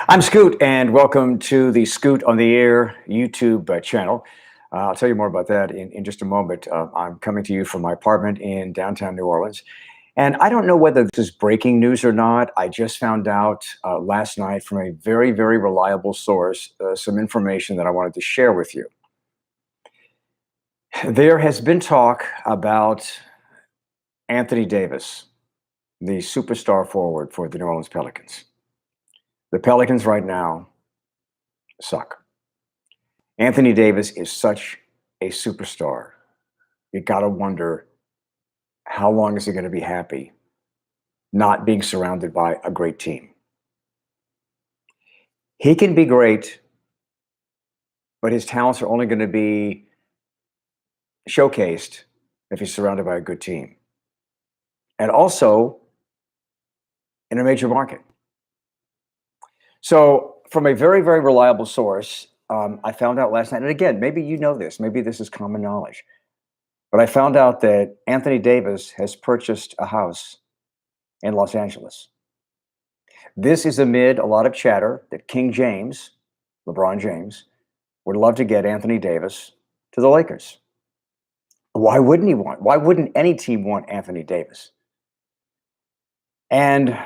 I'm Scoot, and welcome to the Scoot on the Air YouTube channel. I'll tell you more about that in just a moment. I'm coming to you from my apartment in downtown New Orleans. And I don't know whether this is breaking news or not. I just found out last night from a very, very reliable source some information that I wanted to share with you. There has been talk about Anthony Davis, the superstar forward for the New Orleans Pelicans. The Pelicans right now suck. Anthony Davis is such a superstar. You got to wonder, how long is he going to be happy not being surrounded by a great team? He can be great, but his talents are only going to be showcased if he's surrounded by a good team. And also in a major market. So from a very, very reliable source, I found out last night, and again, maybe you know this, maybe this is common knowledge, but I found out that Anthony Davis has purchased a house in Los Angeles. This is amid a lot of chatter that King James, LeBron James, would love to get Anthony Davis to the Lakers. Why wouldn't any team want Anthony Davis? And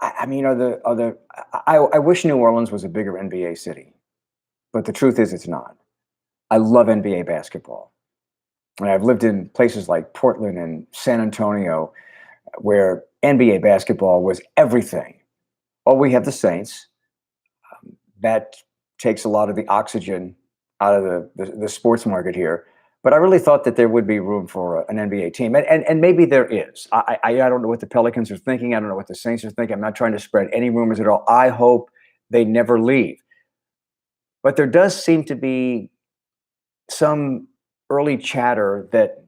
I mean, I wish New Orleans was a bigger NBA city, but the truth is it's not. I love NBA basketball. And I've lived in places like Portland and San Antonio where NBA basketball was everything. Oh, we have the Saints. That takes a lot of the oxygen out of the sports market here. But I really thought that there would be room for an NBA team. And maybe there is. I don't know what the Pelicans are thinking. I don't know what the Saints are thinking. I'm not trying to spread any rumors at all. I hope they never leave. But there does seem to be some early chatter that,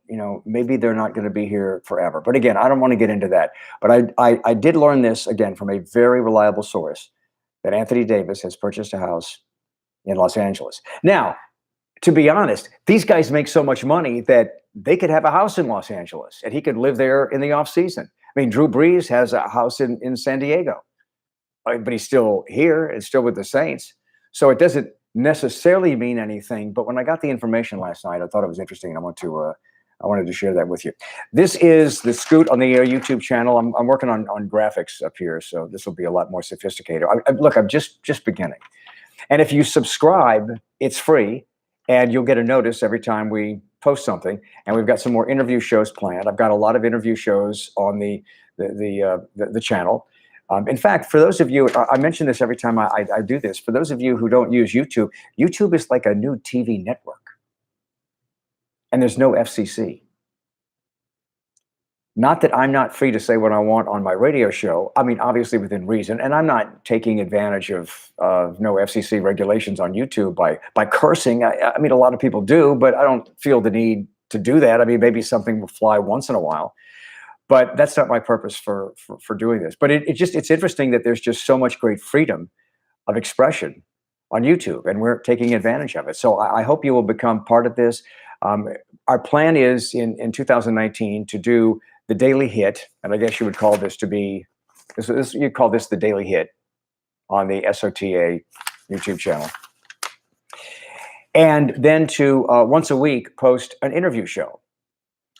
maybe they're not going to be here forever. But again, I don't want to get into that. But I did learn this, again, from a very reliable source, that Anthony Davis has purchased a house in Los Angeles. Now, to be honest, these guys make so much money that they could have a house in Los Angeles and he could live there in the off season. I mean, Drew Brees has a house in San Diego, but he's still here and still with the Saints. So it doesn't necessarily mean anything. But when I got the information last night, I thought it was interesting. And I wanted to share that with you. This is the Scoot on the Air YouTube channel. I'm working on graphics up here, so this will be a lot more sophisticated. Look, I'm just beginning. And if you subscribe, it's free. And you'll get a notice every time we post something. And we've got some more interview shows planned. I've got a lot of interview shows on the channel. In fact, for those of you, I mention this every time I do this. For those of you who don't use YouTube, YouTube is like a new TV network. And there's no FCC. Not that I'm not free to say what I want on my radio show. I mean, obviously within reason. And I'm not taking advantage of no FCC regulations on YouTube by cursing. I mean, a lot of people do, but I don't feel the need to do that. I mean, maybe something will fly once in a while. But that's not my purpose for doing this. But it's interesting that there's just so much great freedom of expression on YouTube, and we're taking advantage of it. So I hope you will become part of this. Our plan is in 2019 to do the Daily Hit, and I guess you would call this you'd call this the Daily Hit on the SOTA YouTube channel. And then to once a week post an interview show.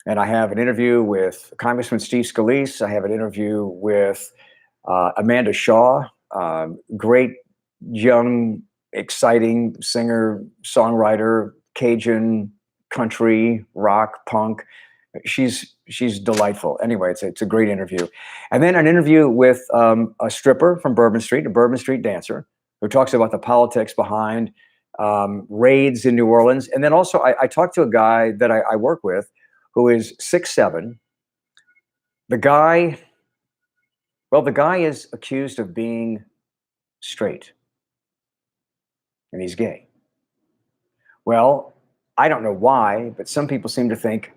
And I have an interview with Congressman Steve Scalise. I have an interview with Amanda Shaw, great young, exciting singer, songwriter, Cajun, country, rock, punk. She's delightful. Anyway, it's a great interview. And then an interview with a stripper from Bourbon Street, a Bourbon Street dancer, who talks about the politics behind raids in New Orleans. And then also I talked to a guy that I work with who is 6'7". The guy is accused of being straight. And he's gay. Well, I don't know why, but some people seem to think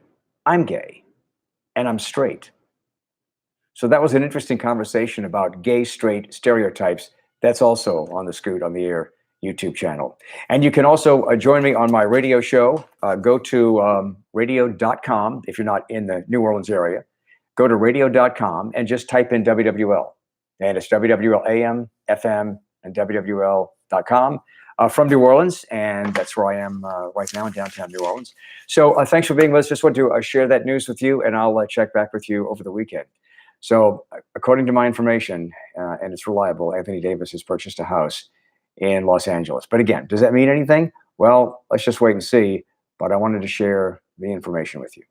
I'm gay and I'm straight. So that was an interesting conversation about gay, straight stereotypes. That's also on the Scoot on the Air YouTube channel. And you can also join me on my radio show. Go to radio.com if you're not in the New Orleans area. Go to radio.com and just type in WWL. And it's WWL AM, FM, and WWL.com. From New Orleans, and that's where I am right now in downtown New Orleans. So thanks for being with us. Just want to share that news with you, and I'll check back with you over the weekend. So according to my information, and it's reliable, Anthony Davis has purchased a house in Los Angeles. But again, does that mean anything? Well, let's just wait and see. But I wanted to share the information with you.